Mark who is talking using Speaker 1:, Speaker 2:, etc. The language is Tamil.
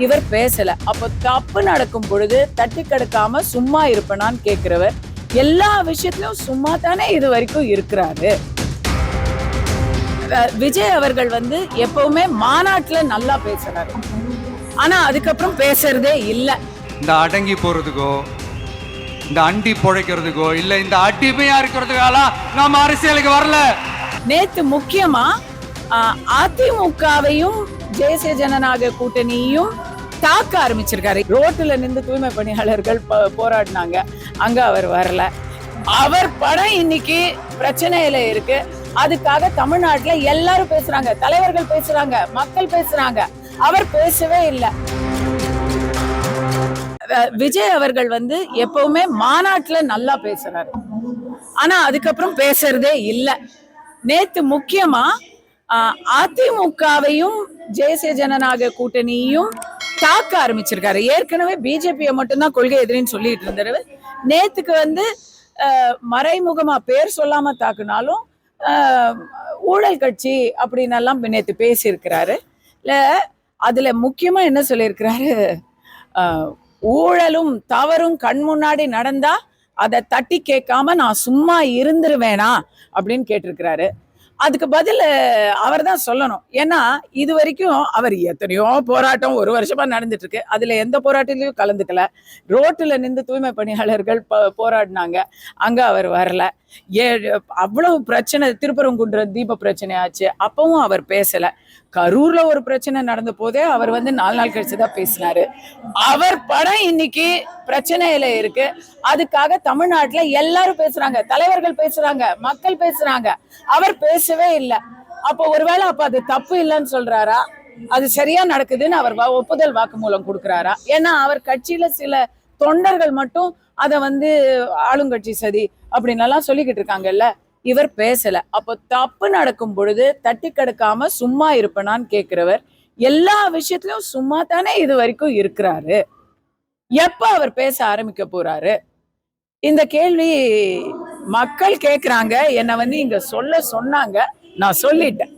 Speaker 1: இவர் பேசல. அப்போ தப்பு நடக்கும் பொழுது தட்டி கடுக்காம சும்மா இருப்பனான்னு கேட்கிறவர் எல்லா விஷயத்திலும் சும்மா தானே இது வரைக்கும் இருக்கிறாரு. விஜய் அவர்கள் எப்பவுமே மாநாட்டுல நல்லா பேசுறாரு, ஆனா அதுக்கப்புறம் பேசுறதே இல்ல.
Speaker 2: இந்த அடங்கி போறதுக்கோ, இந்த அண்டி பொழைக்கிறதுக்கோ, இல்ல இந்த அடிமையா இருக்கிறதுக்கால நாம அரசியலுக்கு வரல.
Speaker 1: நேத்து முக்கியமா அதிமுகவையும் தேசிய ஜனநாயக கூட்டணியும் தாக்க ஆரம்பிச்சிருக்காரு. ரோட்ல நின்று தூய்மை பணியாளர்கள் போராடினாங்க, அங்க அவர் வரல. அவர் படம் இன்னைக்கு பிரச்சனையில இருக்கு. அதுக்காக தமிழ்நாட்டுல எல்லாரும் பேசுறாங்க, தலைவர்கள் பேசுறாங்க, மக்கள் பேசுறாங்க. அவர் பேசவே இல்லை. விஜய் அவர்கள் எப்பவுமே மாநாட்டுல நல்லா பேசுறாரு, ஆனா அதுக்கப்புறம் பேசுறதே இல்ல. நேத்து முக்கியமா அதிமுகவையும் தேசிய ஜனநாயக கூட்டணியும் தாக்க ஆரம்பிச்சிருக்காரு. ஏற்கனவே பிஜேபியை மட்டும்தான் கொள்கை எதிரின்னு சொல்லிட்டு இருந்தாரு. நேத்துக்கு மறைமுகமா பேர் சொல்லாம தாக்குனாலும் ஊழல் கட்சி அப்படின்னு எல்லாம் நேத்து பேசியிருக்கிறாரு. இல்ல அதுல முக்கியமா என்ன சொல்லியிருக்கிறாரு, ஊழலும் தவறும் கண் முன்னாடி நடந்தா அதை தட்டி கேட்காம நான் சும்மா இருந்துருவேனா அப்படின்னு கேட்டிருக்கிறாரு. அதுக்கு பதில் அவர் தான் சொல்லணும். ஏன்னா இது வரைக்கும் அவர் எத்தனையோ போராட்டம் ஒரு வருஷமா நடந்துட்டு இருக்கு, அதுல எந்த போராட்டத்திலையும் கலந்துக்கல. ரோட்டுல நின்று தூய்மை பணியாளர்கள் போராடினாங்க, அங்க அவர் வரல. அவ்வளவு பிரச்சனை, திருப்பரங்குன்றம் தீப பிரச்சனை ஆச்சு, அப்பவும் அவர் பேசல. கரூர்ல ஒரு பிரச்சனை நடந்த போதே அவர் 4 நாள் கழிச்சுதான் பேசினாரு. அவர் படம் இன்னைக்கு பிரச்சனையில இருக்கு. அதுக்காக தமிழ்நாட்டுல எல்லாரும் பேசுறாங்க, தலைவர்கள் பேசுறாங்க, மக்கள் பேசுறாங்க. அவர் பேசவே இல்லை. அப்போ ஒருவேளை அப்ப அது தப்பு இல்லைன்னு சொல்றாரா, அது சரியா நடக்குதுன்னு அவர் ஒப்புதல் வாக்குமூலம் கொடுக்கிறாரா? ஏன்னா அவர் கட்சியில சில தொண்டர்கள் மட்டும் அதை ஆளுங்கட்சி சதி அப்படின்னு எல்லாம் சொல்லிக்கிட்டு இருக்காங்கல்ல. இவர் பேசல. அப்போ தப்பு நடக்கும் பொழுது தட்டி கடுக்காம சும்மா இருப்பனான்னு கேட்கிறவர் எல்லா விஷயத்திலும் சும்மா தானே இது வரைக்கும் இருக்கிறாரு. எப்ப அவர் பேச ஆரம்பிக்க போறாரு? இந்த கேள்வி மக்கள் கேக்குறாங்க. என்ன இங்க சொல்ல சொன்னாங்க, நான் சொல்லிட்டேன்.